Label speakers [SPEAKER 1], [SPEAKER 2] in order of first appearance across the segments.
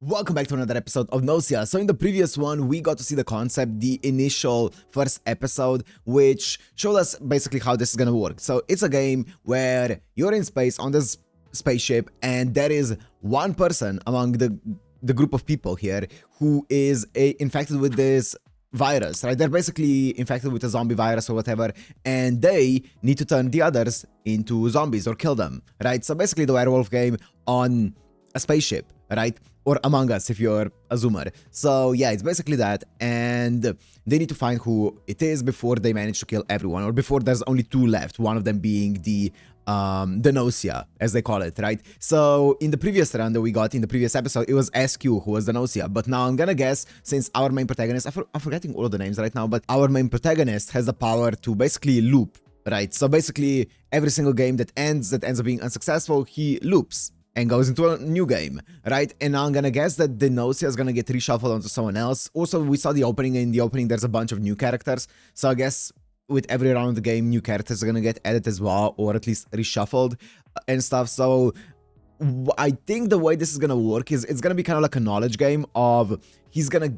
[SPEAKER 1] Welcome back to another episode of Gnosia. So in the previous one, we got to see the concept, the initial first episode, which showed us basically how this is gonna work. So it's a game where you're in space on this spaceship, and there is one person among the group of people here who is infected with this virus, right? They're basically infected with a zombie virus or whatever, and they need to turn the others into zombies or kill them, right? So basically the werewolf game on a spaceship, right? Or Among Us if you're a zoomer. So yeah, it's basically that, and they need to find who it is before they manage to kill everyone, or before there's only two left, one of them being the Gnosia, as they call it, right? So in the previous round that we got in the previous episode, it was SQ who was the Gnosia, but now I'm gonna guess, since our main protagonist, I'm forgetting all of the names right now, but our main protagonist has the power to basically loop, right? So basically every single game that ends up being unsuccessful, he loops and goes into a new game, right? And now I'm gonna guess that the Gnosia is gonna get reshuffled onto someone else. Also, we saw the opening, and in the opening there's a bunch of new characters, so I guess with every round of the game, new characters are gonna get added as well, or at least reshuffled and stuff. So I think the way this is gonna work is it's gonna be kind of like a knowledge game of he's gonna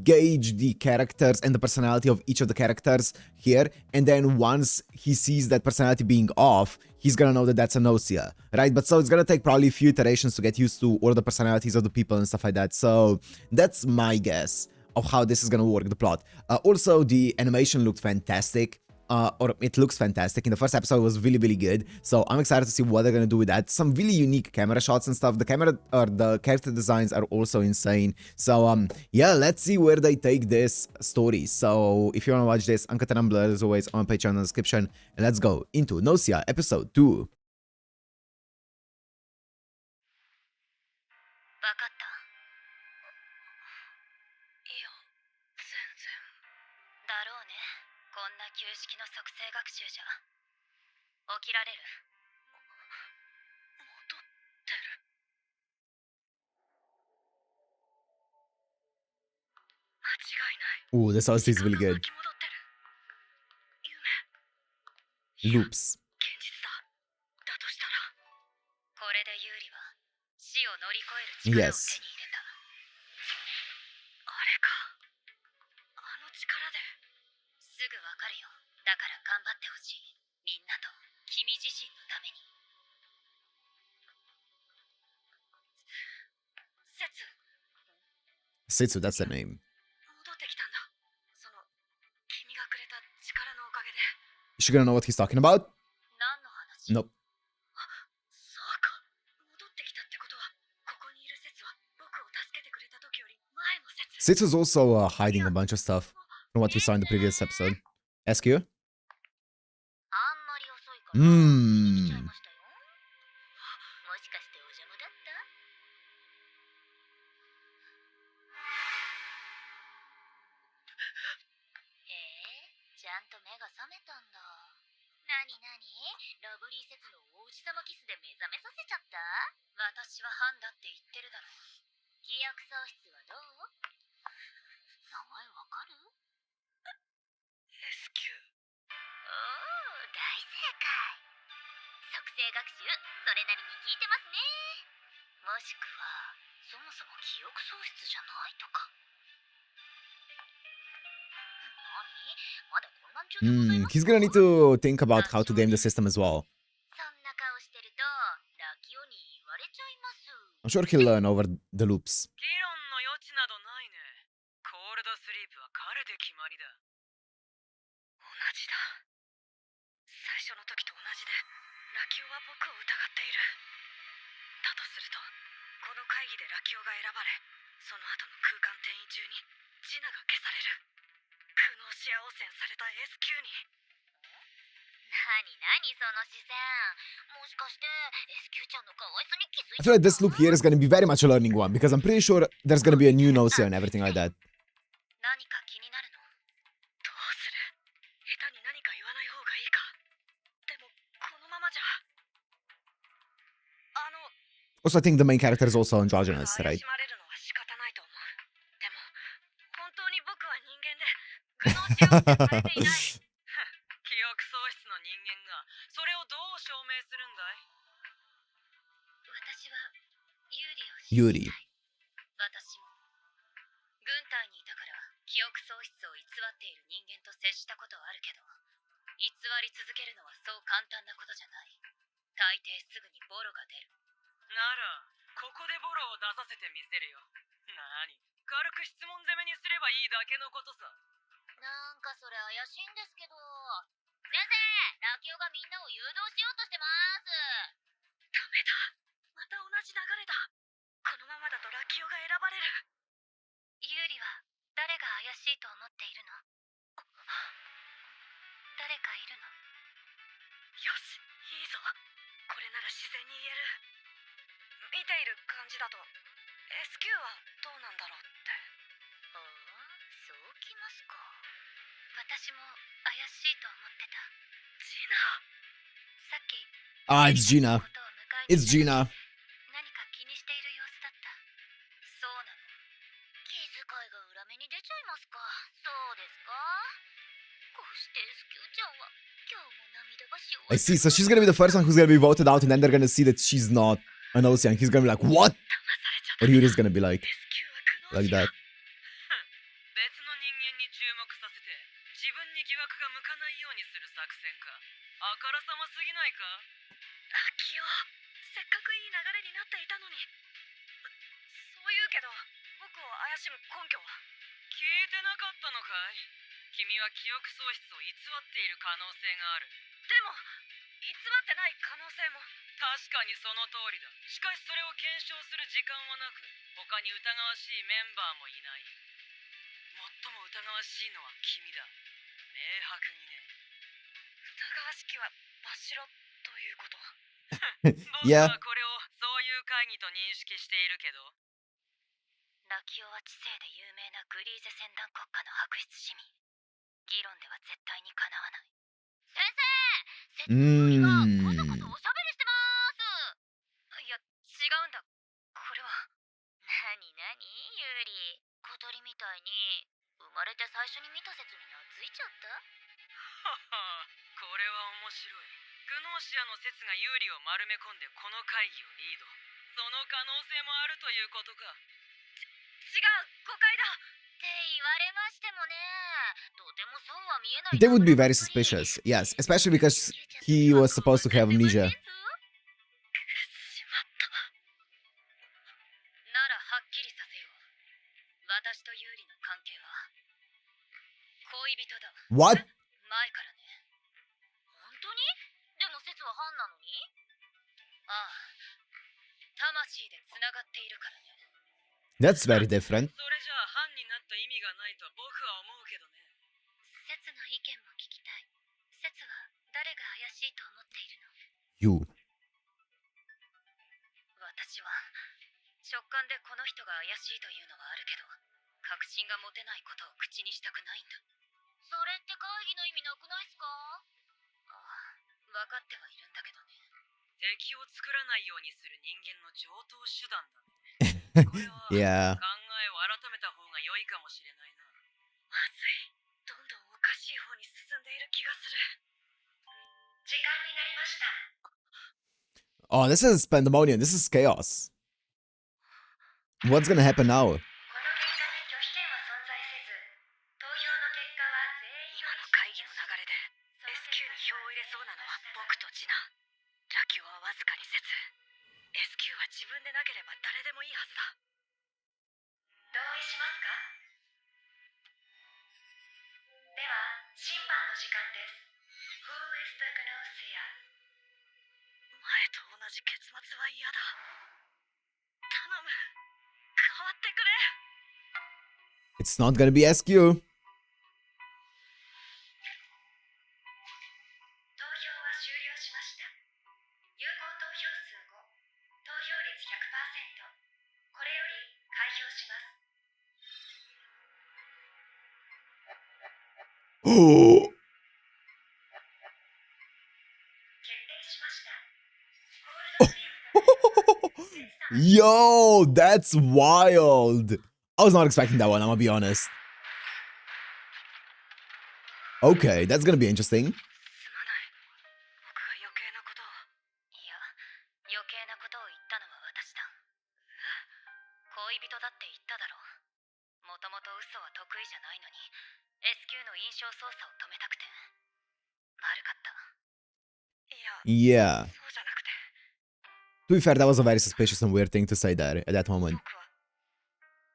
[SPEAKER 1] gauge the characters and the personality of each of the characters here, and then once he sees that personality being off, he's gonna know that that's a Gnosia, right? But so it's gonna take probably a few iterations to get used to all the personalities of the people and stuff like that. So that's my guess of how this is gonna work, the plot. Also, the animation looked fantastic. Or it looks fantastic. In the first episode, it was really, really good. So I'm excited to see what they're gonna do with that. Some really unique camera shots and stuff. The camera or the character designs are also insane. So yeah, let's see where they take this story. So if you wanna watch this, uncut and unblurred as always on Patreon in the description. And let's go into Gnosia episode 2.
[SPEAKER 2] わかった。いや、全然。だろうね。こんな旧式の即成学習じゃ。起きられる。戻ってる。間違いない。
[SPEAKER 1] Ooh, this house is really good.
[SPEAKER 2] 巻き戻ってる。夢。
[SPEAKER 1] Loops.
[SPEAKER 2] 現実だ。だとしたら。これでユーリは死を乗り越える力を手に入れた。
[SPEAKER 1] Yes.
[SPEAKER 2] あれか。あの力ですぐわかるよ。だから頑張ってほしい。みんなと君自身のために。
[SPEAKER 1] Setsu, that's the name.
[SPEAKER 2] 戻ってきたんだ。その君がくれた力のおかげで。
[SPEAKER 1] Is she gonna know what he's talking about?
[SPEAKER 2] 何の話？
[SPEAKER 1] Nope.
[SPEAKER 2] そうか。戻ってきたってことは、ここにいる説は僕を助けてくれた時より前の説。
[SPEAKER 1] Setsu's also hiding a bunch of stuff from what we saw in the previous episode. SQ?
[SPEAKER 2] あんまり遅いから来ちゃい
[SPEAKER 1] Hmm.
[SPEAKER 2] ましたよ。もしかしてお邪魔だった？へえ、ちゃんと目が覚めたんだ。なになに？ラブリー説の王子様キスで目覚めさせちゃった？私はハンだって言ってるだろ。記憶喪失はどう？名前わかる？SQ。おー、大正解。即成学習、それなりに聞いてますね。もしくは、そもそも記憶喪失じゃないとか。何？まだ混乱中でございます。
[SPEAKER 1] He's gonna need to think about how to game the system as well.
[SPEAKER 2] そんな顔してると、ラキオに言われちゃいます。
[SPEAKER 1] I'm sure he'll learn over the loops.
[SPEAKER 3] 議論の余地などないね。コールドスリープは彼で決まりだ。
[SPEAKER 2] 同じだ。最初の時と同じで、ラキオは僕を疑っている。だとすると、この会議でラキオが選ばれ、その後の空間転移中にジナが消される。グノーシア汚染された SQ に。何その視線。もしかして SQ ちゃんの可愛さに気づい
[SPEAKER 1] I feel like this loop here is gonna be very much a learning one, because I'm pretty sure there's gonna be a new Gnosia and everything like that.
[SPEAKER 2] 何か気になるの？どうする？下手に何か言わない方がいいか。でもこのままじゃ。
[SPEAKER 1] Also, I think the main character is also androgynous,
[SPEAKER 2] 怪
[SPEAKER 1] right?
[SPEAKER 2] しまれるのは仕方ないと思う。でも本当に僕は人間でグノーシアをされていない。
[SPEAKER 3] 記憶喪失の人間がそれをどう証明するんだい？
[SPEAKER 2] 私はユーリを信じたい。記憶喪失を偽っている人間と接したことはあるけど、偽り続けるのはそう簡単なことじゃない。大抵すぐにボロが出る。
[SPEAKER 3] ならここでボロを出させてみせるよ。なに、軽く質問攻めにすればいいだけのことさ。
[SPEAKER 2] なんかそれ怪しいんですけど。先生、ラキオがみんなを誘導しようとしてます。ダメだ、また同じ流れだ。このままだとラキオが選ばれる。ユーリは誰が怪しいと思っているの？誰かいるの？よし、いいぞ。これなら自然に言える。見ている感じだと SQ はどうなんだろうって。ああ、そうきますか。私も怪しいと思ってた。ジナ、さっき
[SPEAKER 1] Ah, it's Gina. It's Gina.
[SPEAKER 2] 何か気にしている様子だった。そうなの。気遣いが裏目に出ちゃいますか。そうですか。こうして SQ ちゃんは今日も涙がし
[SPEAKER 1] I see. So she's gonna be the first one who's gonna be voted out, and then they're gonna see that she's not a Gnosia, and he's gonna be like, "What?" Or Yuri's gonna be like that.
[SPEAKER 3] 別の人間に注目させて自分に疑惑が向かないようにする作戦か。あからさますぎないか。
[SPEAKER 2] ラキオ、せっかくいい流れになっていたのに。そう言うけど、僕を怪しむ根拠は？
[SPEAKER 3] 聞いてなかったのかい。君は記憶喪失を偽っている可能性がある。
[SPEAKER 2] でも、偽ってない可能性も。
[SPEAKER 3] 確かにその通りだ。しかしそれを検証する時間はなく、他に疑わしいメンバーもいない。最も疑わしいのは君だ。明白にね。
[SPEAKER 2] 疑わしきは真っ白ということ。
[SPEAKER 3] 僕
[SPEAKER 1] Yeah.
[SPEAKER 3] はこれをそういう会議と認識しているけど。
[SPEAKER 2] ラキオは知性で有名なグリーゼ船団国家の白質市民。議論では絶対にかなわない。先生、説明がこそこそおしゃべりしてまーす。いや、違うんだ。これは。なになに、ユーリ。小鳥みたいに生まれて最初に見た説に懐いちゃった？
[SPEAKER 3] はは、これは面白い。グノーシアの説が有利を丸め込んでこの会議をリード。その可能性もあるということか。
[SPEAKER 2] 違う、誤解だって言われましてもね。とてもそうは見えない。
[SPEAKER 1] They would be very suspicious. Yes, especially because he was supposed to have amnesia.
[SPEAKER 2] しまった。ならはっきりさせよう。私とユーリの関係は恋人だ。
[SPEAKER 1] What?
[SPEAKER 2] 前からね。本当に？でも説は反なのに？ああ、魂でつながっているからね。
[SPEAKER 1] That's very different.
[SPEAKER 3] それじゃあ犯になった意味がないと僕は思うけどね。
[SPEAKER 2] 説の意見も聞きたい。説は誰が怪しいと思っているの？
[SPEAKER 1] You.
[SPEAKER 2] 私は直感でこの人が怪しいというのはあるけど、確信が持てないことを口にしたくないんだ。それって会議の意味なくないっすか？ああ、分かってはいるんだけどね。
[SPEAKER 3] 敵を作らないようにする人間の常套手段だね。これは
[SPEAKER 1] Yeah.
[SPEAKER 3] 考えを改めた方が良いかもしれないな。
[SPEAKER 2] まずい。どんどんおかしい方に進んでいる気がする。時間になりました。
[SPEAKER 1] Oh, this is pandemonium. This is chaos. What's gonna happen now?
[SPEAKER 2] この結果に拒否権は存在せず、投票の結果は全員。今の会議の流れで SQ に票を入れそうなのは僕とジナ。ラキオはわずかにせず、 SQ は自分でなければ誰でもいいはずだ。同意しますか？では審判の時間です。 Who is the Gnosia？ 前と同じ結末は嫌だ。頼む、変わってくれ。
[SPEAKER 1] It's not gonna be SQ.
[SPEAKER 2] 投票は終了しました。有効投票数5、投票率 100%。 これより開票します。
[SPEAKER 1] Oh.
[SPEAKER 2] 決定しました。コールドスリープ。
[SPEAKER 1] Yo, that's wild. I was not expecting that one, I'm gonna be honest. Okay, that's gonna be interesting.
[SPEAKER 2] すまない。僕が余計なことを。いや、余計なことを言ったのは私だ。恋人だって言っただろう。もともと嘘は得意じゃないのに S q の印象操作を止めたくて悪かった。いや、
[SPEAKER 1] Yeah.
[SPEAKER 2] そうじゃなくて
[SPEAKER 1] To be fair, that was a very suspicious and weird thing to say there at that moment.
[SPEAKER 2] 僕は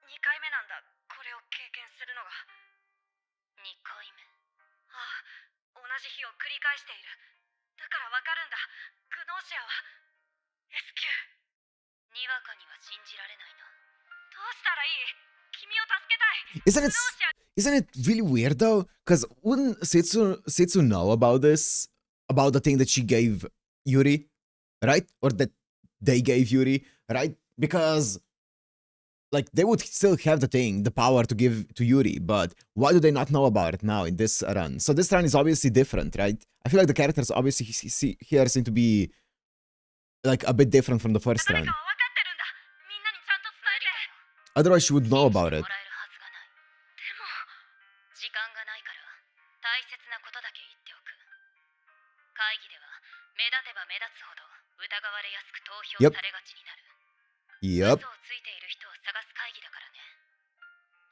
[SPEAKER 2] 2回目なんだこれを経験するのが。2回目。ああ、同じ日を繰り返している。だからわかるんだ。グノーシアは S q にわかには信じられないな。どうしたらいい？君を助けたい。
[SPEAKER 1] Isn't it isn't it really weird though? Because wouldn't Setsu know about this? About the thing that she gave Yuri, right? Or that they gave Yuri, right? Because like they would still have the thing, the power to give to Yuri, but why do they not know about it now in this run? So this run is obviously different, right? I feel like the characters obviously here seem to be like a bit different from the first
[SPEAKER 2] 誰
[SPEAKER 1] run.
[SPEAKER 2] かは分かってるんだ。みんなにちゃんと伝えて。
[SPEAKER 1] Otherwise, she would know about it.
[SPEAKER 2] 信じてもらえるはずがない。でも時間がないから大切なことだけ言っておく。会議では目立てば目立つほど疑われやすく投票
[SPEAKER 1] Yep.
[SPEAKER 2] されがちになる。
[SPEAKER 1] Yep.
[SPEAKER 2] 嘘をついている人を探す会議だからね。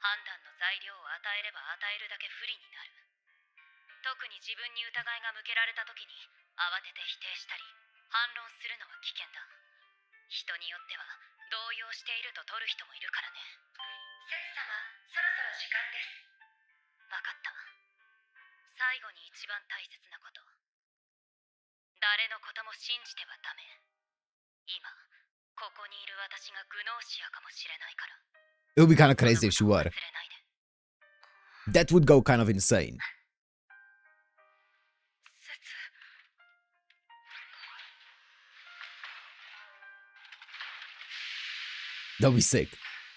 [SPEAKER 2] 判断の材料を与えれば与えるだけ不利になる。特に自分に疑いが向けられた時に慌てて否定したり反論するのは危険だ。人によっては動揺していると取る人もいるからね。セツ様、そろそろ時間です。分かった。最後に一番大切なこと。誰のことも信じてはダメ。今ここにいる私がグノーシアかもしれないから。
[SPEAKER 1] It would be kind of crazy if she
[SPEAKER 2] 忘
[SPEAKER 1] were.
[SPEAKER 2] れないで。
[SPEAKER 1] That would go kind of insane.
[SPEAKER 2] セツ。
[SPEAKER 1] That would be sick.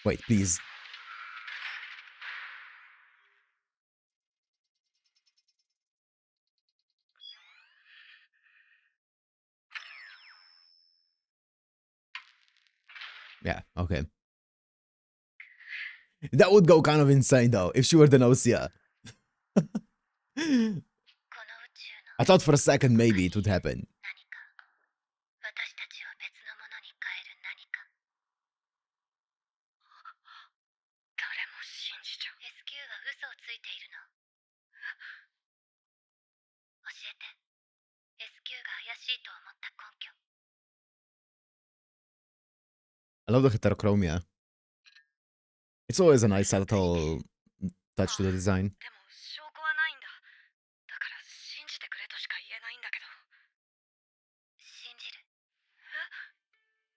[SPEAKER 1] Wait, please. Yeah, okay. That would go kind of insane though, if she were the Gnosia.
[SPEAKER 2] この宇宙の
[SPEAKER 1] I thought for a second maybe it would happen.
[SPEAKER 2] 何か私たちを別のものに変える何か。誰も信じちゃう。 S q は嘘をついているの。教えて。 S q が怪しいと思った根拠。
[SPEAKER 1] I love the heterochromia. It's always a nice subtle touch to the design.
[SPEAKER 2] でも証拠はないんだ。だから信じてくれとしか言えないんだけど。信じる。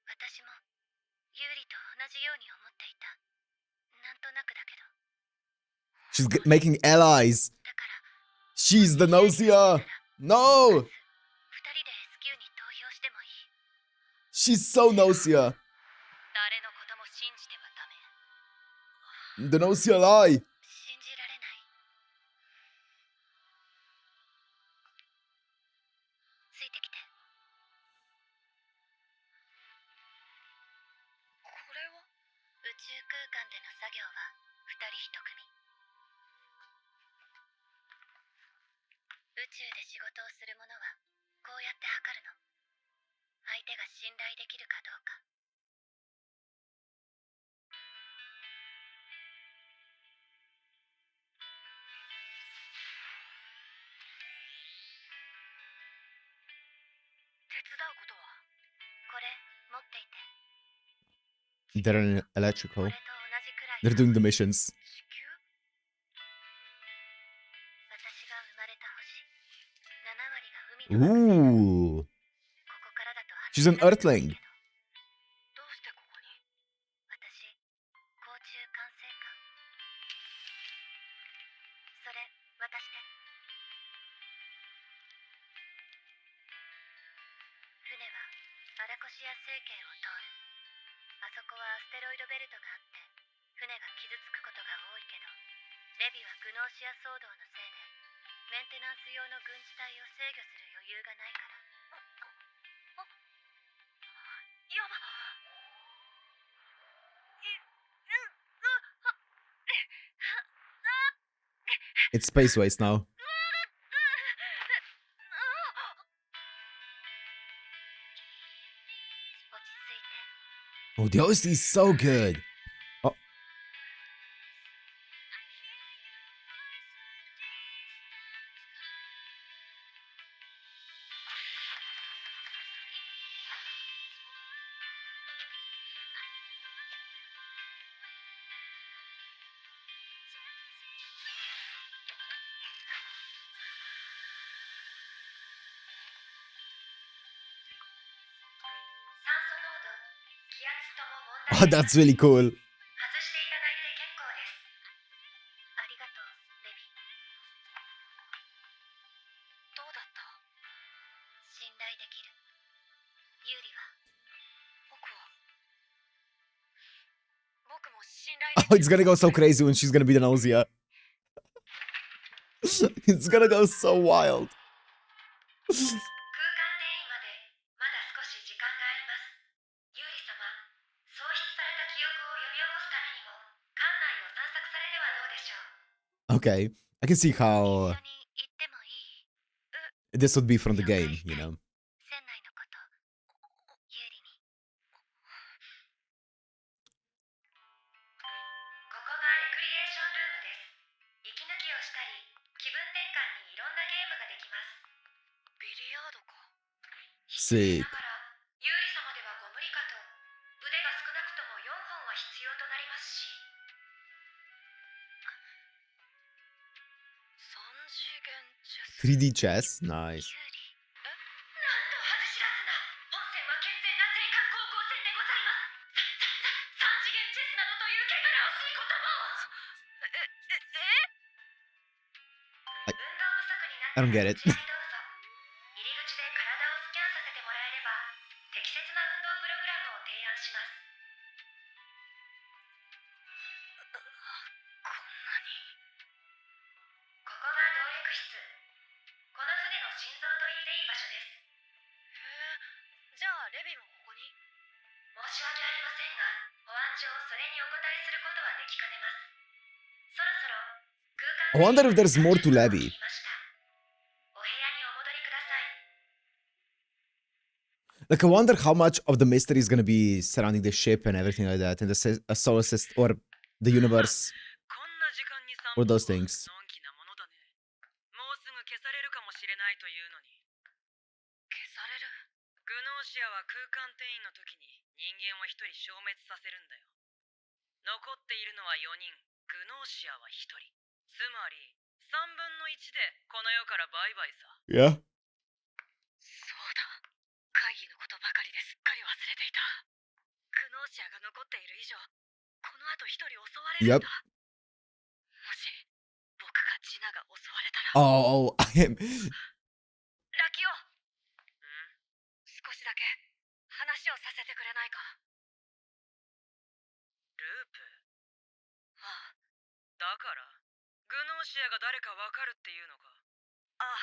[SPEAKER 2] 私もユーリと同じように思っていた。なんとなくだけど。
[SPEAKER 1] She's making allies.
[SPEAKER 2] だから
[SPEAKER 1] She's the Gnosia. No!
[SPEAKER 2] 二人で S q に投票してもいい。
[SPEAKER 1] She's so Gnosia.
[SPEAKER 2] 誰のことも信じてはダメ。
[SPEAKER 1] The Gnosia lie.
[SPEAKER 2] 信じられない。ついてきて。これは宇宙空間での作業は二人一組。宇宙で仕事をする者はこうやって測るの。相手が信頼できるかどうか。手伝うことはこれ持っていて。
[SPEAKER 1] They're in electrical.
[SPEAKER 2] これと同じくらい
[SPEAKER 1] They're doing the missions.
[SPEAKER 2] 地球。私が生まれた星7割が海の中で
[SPEAKER 1] Ooh.
[SPEAKER 2] ここからだと
[SPEAKER 1] She's an Earthling.
[SPEAKER 2] どうしてここに？私、甲虫管制官。それ、渡して。船はアラコシア星系を通る。あそこはアステロイドベルトがあって、船が傷つくことが多いけど、レビはグノーシア騒動のせいで、メンテナンス用の軍事隊を制御する余裕がないから。やば。
[SPEAKER 1] It's space waste now. Oh, the OST is so good. Oh. Oh, that's really cool.
[SPEAKER 2] 外していただいて結構です。ありがとう、レビ。どうだった？信頼できる。ユーリは。僕も信頼でき
[SPEAKER 1] Oh,
[SPEAKER 2] る。
[SPEAKER 1] it's gonna go so crazy when she's gonna be the Gnosia. It's gonna go so wild.
[SPEAKER 2] 空間転移までまだ少し時間があります。ユーリ様、喪失された記憶を呼び起こすためにも館内を散策されてはどうでしょう。
[SPEAKER 1] Okay, I can see
[SPEAKER 2] 一
[SPEAKER 1] how
[SPEAKER 2] 緒に行ってもいい？
[SPEAKER 1] this would be from the game, you know.
[SPEAKER 2] 船内のこと、ユーリに。ここがレクリエーションルームです。息抜きをしたり、気分転換にいろんなゲームができます。ビリヤードか。
[SPEAKER 1] Sick.
[SPEAKER 2] だからユーリ様ではご無理かと。腕が少なくとも4本は必要となりますし。3次元チェス。
[SPEAKER 1] 3D chess, nice.
[SPEAKER 2] ユーリ。なんと恥知らずな。本戦は健全な青函高校戦でございます。3次元チェスなどという汚らわしい言葉を。運動不足にな
[SPEAKER 1] I don't
[SPEAKER 2] った
[SPEAKER 1] get
[SPEAKER 2] ら
[SPEAKER 1] it.
[SPEAKER 2] こちらへどうぞ。入り口で体をスキャンさせてもらえれば適切な運動プログラムを提案します。こんなに。ここが動力室。この船の心臓と言っていい場所です。へえ、じゃあレビもここに？申し訳ありませんが、保安上それにお答えすることはできかねます。そろそろ空間
[SPEAKER 1] I wonder if there's more to Levi.
[SPEAKER 2] お部屋にお戻りください。
[SPEAKER 1] Like, I wonder how much of the mystery is gonna be surrounding the ship and everything like that, and the solar system or the universe
[SPEAKER 3] こんな時間に散
[SPEAKER 1] or
[SPEAKER 3] 歩
[SPEAKER 1] those things.
[SPEAKER 3] のんきなものだね。もうすぐ消されるかもしれないというのに。消される？グノーシアは空間転移の時に人間を一人消滅させるんだよ。残っているのは4人、グノーシアは1人。つまり3分の1でこの世からバイバイさ。
[SPEAKER 1] Yeah.
[SPEAKER 2] そうだ。会議のことばかりですっかり忘れていた。グノーシアが残っている以上、この後一人襲われるん
[SPEAKER 1] Yep.
[SPEAKER 2] だ。もし僕かジナが襲われたら。
[SPEAKER 1] Oh, I am.
[SPEAKER 2] ラキオ。少しだけ話をさせてくれないか。
[SPEAKER 3] ループ？ああ、だからグノーシアが誰かわかるっていうのか。
[SPEAKER 2] ああ、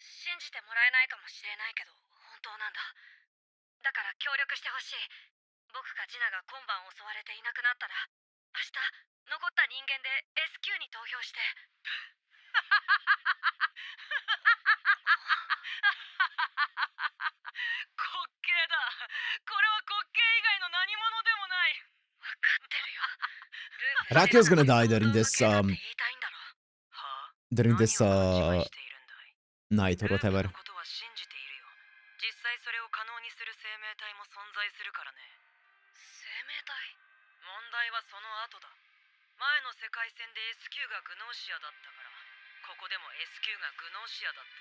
[SPEAKER 2] 信じてもらえないかもしれないけど本当なんだ。だから協力してほしい。僕かジナが今晩襲われていなくなったら、明日残った人間で SQ に投票して。
[SPEAKER 3] 滑稽だ。これは滑稽以外の何者でもない。
[SPEAKER 2] わかってるよ。
[SPEAKER 1] Rakio's gonna die during this
[SPEAKER 2] 言いたいんだろ。
[SPEAKER 3] はあ、
[SPEAKER 1] during this
[SPEAKER 3] 何を勘違いしているんだい。
[SPEAKER 1] night or
[SPEAKER 3] ループ
[SPEAKER 1] whatever.
[SPEAKER 3] のことは信じているよ。実際それを可能にする生命体も存在するからね。
[SPEAKER 2] 生命体？
[SPEAKER 3] 問題はその後だ。前の世界線で SQ がグノーシアだったから、ここでも SQ がグノーシアだって。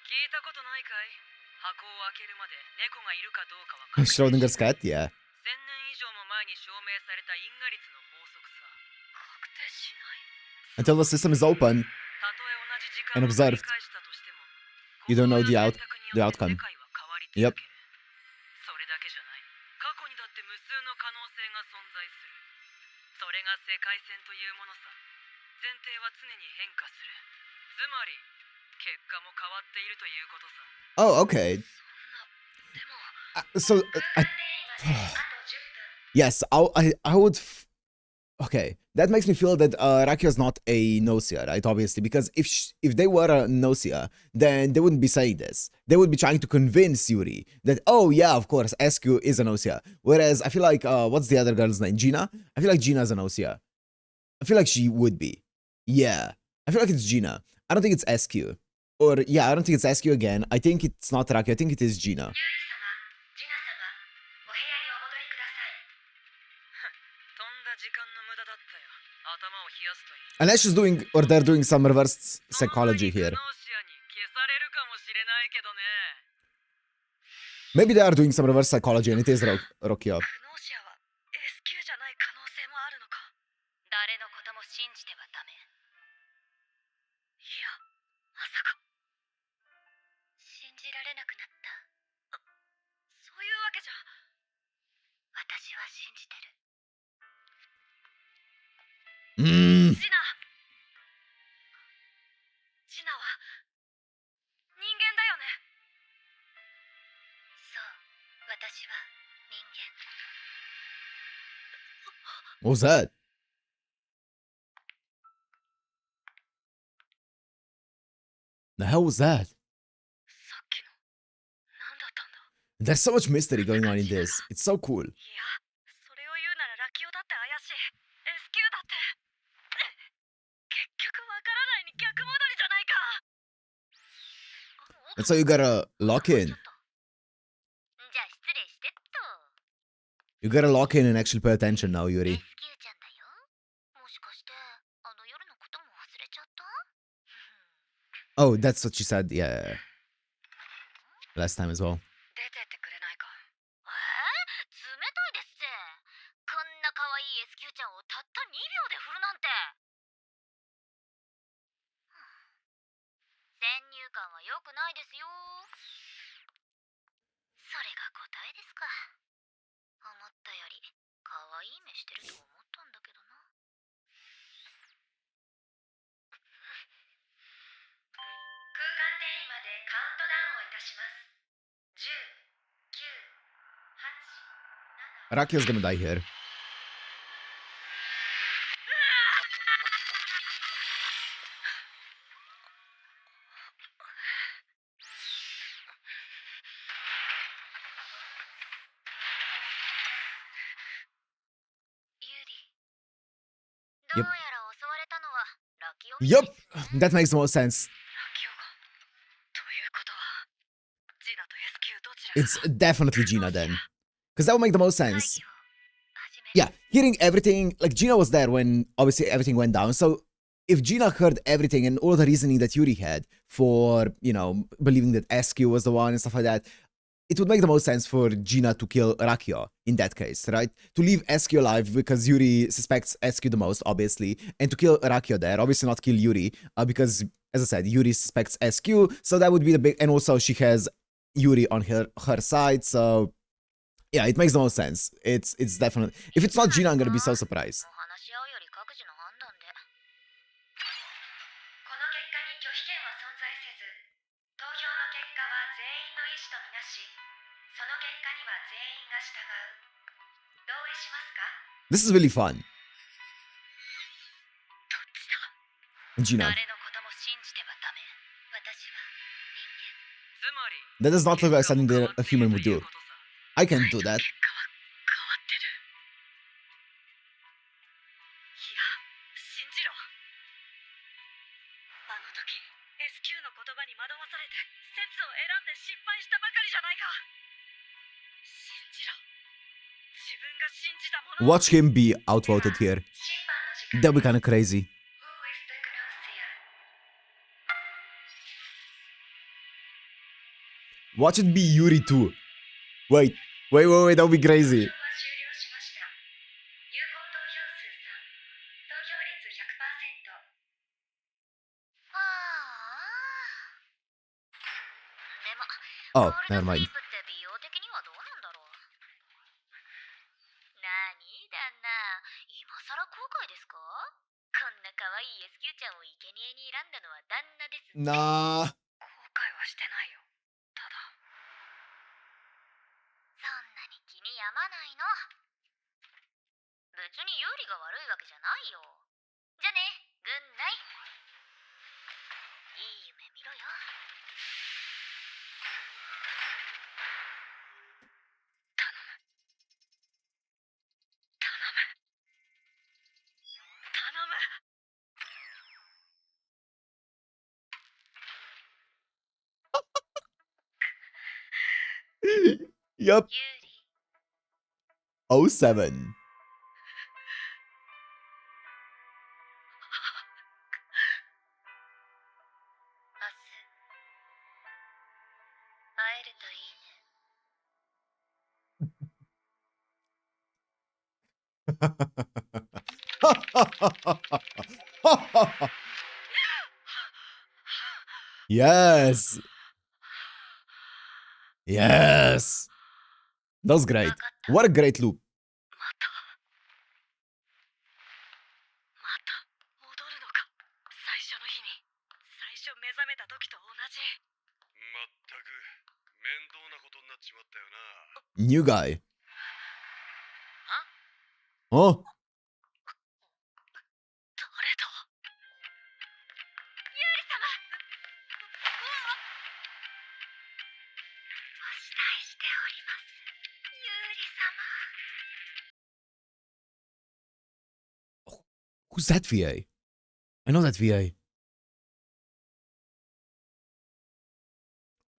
[SPEAKER 3] 聞いたことないかい？箱を開けるまで猫がいるかどうかは確定し
[SPEAKER 1] Schrodinger's cat, yeah.
[SPEAKER 3] 1000年以上も前に証明された因果率の法則さ。
[SPEAKER 2] 確定しない。
[SPEAKER 1] Until the system is open
[SPEAKER 3] たとえ同じ時
[SPEAKER 1] and
[SPEAKER 3] 間を繰
[SPEAKER 1] observed,
[SPEAKER 3] り返したとしても、
[SPEAKER 1] you don't know the
[SPEAKER 3] 行動や選
[SPEAKER 1] outcome.
[SPEAKER 3] 択によって世界は変わり続
[SPEAKER 1] Yep.
[SPEAKER 3] ける。それだけじゃない。過去にだって無数の可能性が存在する。それが世界線というものさ。前提は常に変化する。つまり結果も変わっているということさ。
[SPEAKER 1] Oh, okay.
[SPEAKER 2] そんな、でも、
[SPEAKER 1] So,
[SPEAKER 2] 空間転移まであと10分。
[SPEAKER 1] yes, I would. Okay, that makes me feel that Rakio is not a Gnosia, right? Obviously, because if they were a Gnosia, then they wouldn't be saying this. They would be trying to convince Yuri that, oh yeah, of course, SQ is a Gnosia. Whereas I feel like what's the other girl's name? Gina? I feel like Gina's a Gnosia. I feel like she would be. Yeah, I feel like it's Gina. I don't think it's SQ. Or yeah, I don't think it's SQ again. I think it's not Rakio. I think it is Gina.
[SPEAKER 2] ユーリ様、ジナ様、お部屋にお戻りください。
[SPEAKER 3] とんだ時間の無駄だったよ。頭を冷やすといい。
[SPEAKER 1] Unless she's doing, or they're doing some reverse psychology
[SPEAKER 3] グ
[SPEAKER 1] here.
[SPEAKER 3] ノーシアに消されるかもしれないけどね。
[SPEAKER 1] Maybe they are doing some reverse psychology and it is Rokio.
[SPEAKER 2] グノーシアはあるのか。誰のことも信じてはダメ。いや、まさか。信じられなくなった。そういうわけじゃ。私は信じてる。ジナは人間だよね。そう、私は人間。
[SPEAKER 1] What was that? The hell was that?
[SPEAKER 2] さっきの何だったんだ。
[SPEAKER 1] There's so much mystery going on in this. It's so cool.
[SPEAKER 2] いや、それを言うならラキオだって怪しい。S q だって結局わからないに逆戻りじゃないか。
[SPEAKER 1] And so you gotta lock in.
[SPEAKER 2] じゃあ失礼してっと。
[SPEAKER 1] You gotta lock in and actually pay attention now, Yuri.
[SPEAKER 2] S q ちゃんだよ。もしかしてあの夜のことも忘れちゃった？
[SPEAKER 1] Oh, that's what she said. Yeah. Last time as well.
[SPEAKER 2] 出てってくれないか。冷たいですぜ。こんな可愛い S q ちゃんをたった2秒で振るなんて。先入観は良くないですよ。それが答えですか。思ったより可愛い目してると思ったんだけどな。空間転移までカウントダウンをいたします。10、9、8、
[SPEAKER 1] Rakio's gonna die here. Yep.
[SPEAKER 2] どうやら襲われたのはラキオ。
[SPEAKER 1] Yup. That makes the most sense.
[SPEAKER 2] ラキオが。ということはジナと S q どちらが。
[SPEAKER 1] It's definitely Gina then. Because that would make the most
[SPEAKER 2] 会
[SPEAKER 1] sense.
[SPEAKER 2] 議を始める。
[SPEAKER 1] Yeah, hearing everything, like Gina was there when obviously everything went down. So if Gina heard everything and all the reasoning that Yuri had for, you know, believing that SQ was the one and stuff like that, it would make the most sense for Gina to kill Rakio in that case, right? To leave SQ alive because Yuri suspects SQ the most, obviously, and to kill Rakio there, obviously not kill Yuri, because, as I said, Yuri suspects SQ, so that would be the big, and also she has Yuri on her side, so yeah, it makes the most sense. It's definitely, if it's not Gina, I'm gonna be so surprised.
[SPEAKER 2] お話し合うより各自の判断で。この結果に拒否権は存在せず、投票の結果は全員の意思とみなし、その結果には全員が従う。同意しますか？
[SPEAKER 1] This is really fun.
[SPEAKER 2] どっちだ？
[SPEAKER 1] Gina.
[SPEAKER 2] 誰のことも信じてはダメ。私は人間。
[SPEAKER 3] つまり
[SPEAKER 1] That does not look like something that a human would do. I can't do that.
[SPEAKER 2] 結果は変わってる。いや、信じろ。あの時 S q の言葉に惑わされて説を選んで失敗したばかりじゃないか。信じろ。自分が信じたものを。
[SPEAKER 1] Watch him be outvoted here.
[SPEAKER 2] 審判の時間。
[SPEAKER 1] That'd be kind of crazy.
[SPEAKER 2] Who is the Gnosia?
[SPEAKER 1] Watch it be Yuri too. Wait, that would be crazy.
[SPEAKER 2] 投票は終了しました。有効投票数3、投票率 100%。でも、
[SPEAKER 1] Oh, never mind.
[SPEAKER 2] ゴールドスリープって美容的にはどうなんだろう。なに旦那、今更後悔ですか？こんな可愛い S q ちゃんを生贄に選んだのは旦那です。
[SPEAKER 1] Nah.
[SPEAKER 2] 後悔はしてないよ。ただそんなに気に病まないの。別に有利が悪いわけじゃないよ。じゃあね、グンナイ。いい夢見ろよ。頼む。頼む。頼む。
[SPEAKER 1] Yup.
[SPEAKER 2] 有利。
[SPEAKER 1] 07.
[SPEAKER 2] 明日会えるといいね。
[SPEAKER 1] Yes. Yes. That was great. What a great loop.
[SPEAKER 2] また戻るのか。最初の日に最初目覚めた時と同じ。
[SPEAKER 4] まったく面倒なことになっちまったよな。
[SPEAKER 1] New guy. Oh.
[SPEAKER 2] 誰だ。ユーリ様。お慕いしております。ユーリ様。
[SPEAKER 1] Who's that VA? I know that VA.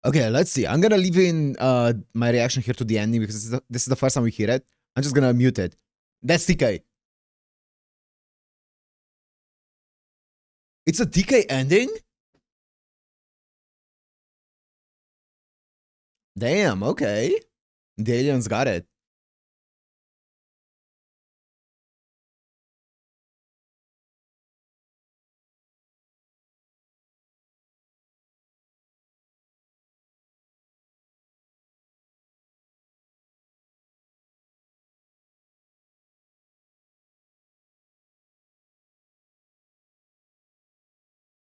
[SPEAKER 1] Okay, let's see. I'm gonna leave in my reaction here to the ending because this is the first time we hear it. I'm just gonna mute it. That's TK. It's a TK ending? Damn, okay. The aliens got it.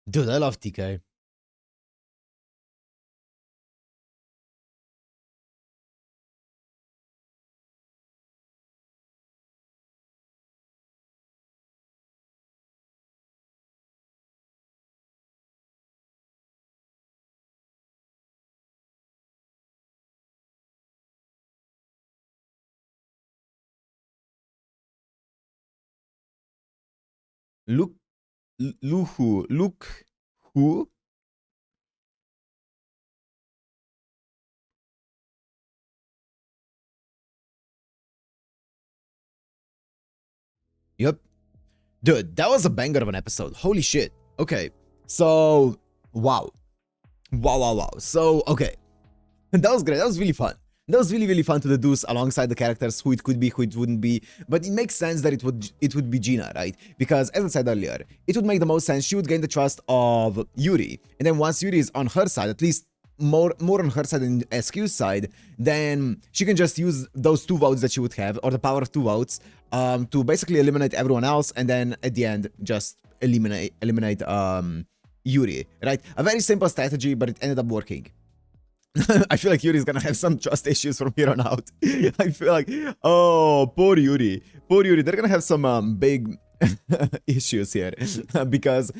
[SPEAKER 1] Dude, I love TK. Look, look who? Yep. Dude, that was a banger of an episode. Holy shit. Okay. So, wow. Wow. So, okay. That was great. That was really fun. That was really fun to deduce alongside the characters who it could be, who it wouldn't be. But it makes sense that it would be Gina, right? Because as I said earlier, it would make the most sense. She would gain the trust of Yuri, and then once Yuri is on her side, at least more on her side than SQ's side, then she can just use those 2 votes that she would have, or the power of 2 votes, to basically eliminate everyone else, and then at the end just eliminate Yuri, right? A very simple strategy, but it ended up working. I feel like Yuri's gonna have some trust issues from here on out. I feel like, oh, poor Yuri. They're gonna have some big issues here because,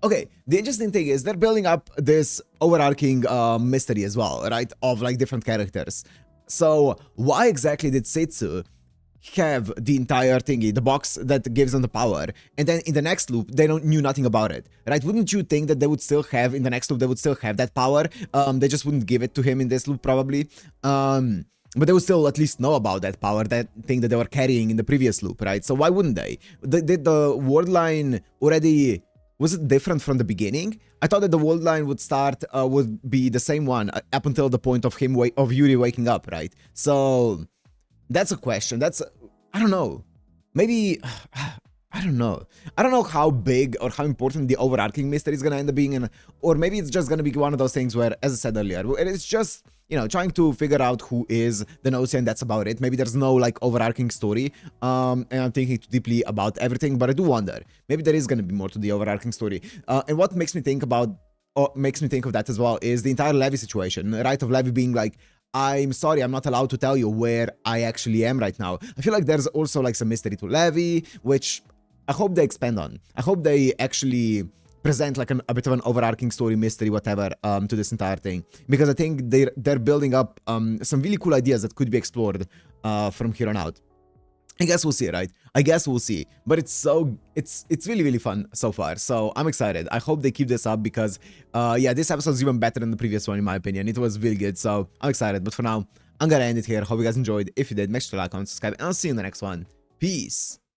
[SPEAKER 1] okay, the interesting thing is they're building up this overarching mystery as well, right? Of like different characters. So why exactly did Setsu have the entire thingy, the box that gives them the power, and then in the next loop they knew nothing about it, right? Wouldn't you think that they would still have, in the next loop, they would still have that power? They just wouldn't give it to him in this loop probably, but they would still at least know about that power, that thing that they were carrying in the previous loop, right? So why wouldn't they? Did the word line already, was it different from the beginning? I thought that the world line would start, would be the same one up until the point of him, of Yuri waking up, right? So that's a question. I don't know. Maybe, I don't know. I don't know how big or how important the overarching mystery is gonna end up being, or maybe it's just gonna be one of those things where, as I said earlier, it's just, you know, trying to figure out who is the Gnosia, and that's about it. Maybe there's no like overarching story, and I'm thinking too deeply about everything, but I do wonder, maybe there is gonna be more to the overarching story. And what makes me think of that as well is the entire Levi situation, right? Of Levi being like, I'm sorry, I'm not allowed to tell you where I actually am right now. I feel like there's also like some mystery to Levi, which I hope they expand on. I hope they actually present like a bit of an overarching story, mystery, whatever, to this entire thing. Because I think they're building up some really cool ideas that could be explored from here on out. I guess we'll see, right? I guess we'll see. But it's really fun so far. So I'm excited. I hope they keep this up because, yeah, this episode is even better than the previous one in my opinion. It was really good. So I'm excited. But for now, I'm gonna end it here. Hope you guys enjoyed. If you did, make sure to like, comment, subscribe, and I'll see you in the next one. Peace.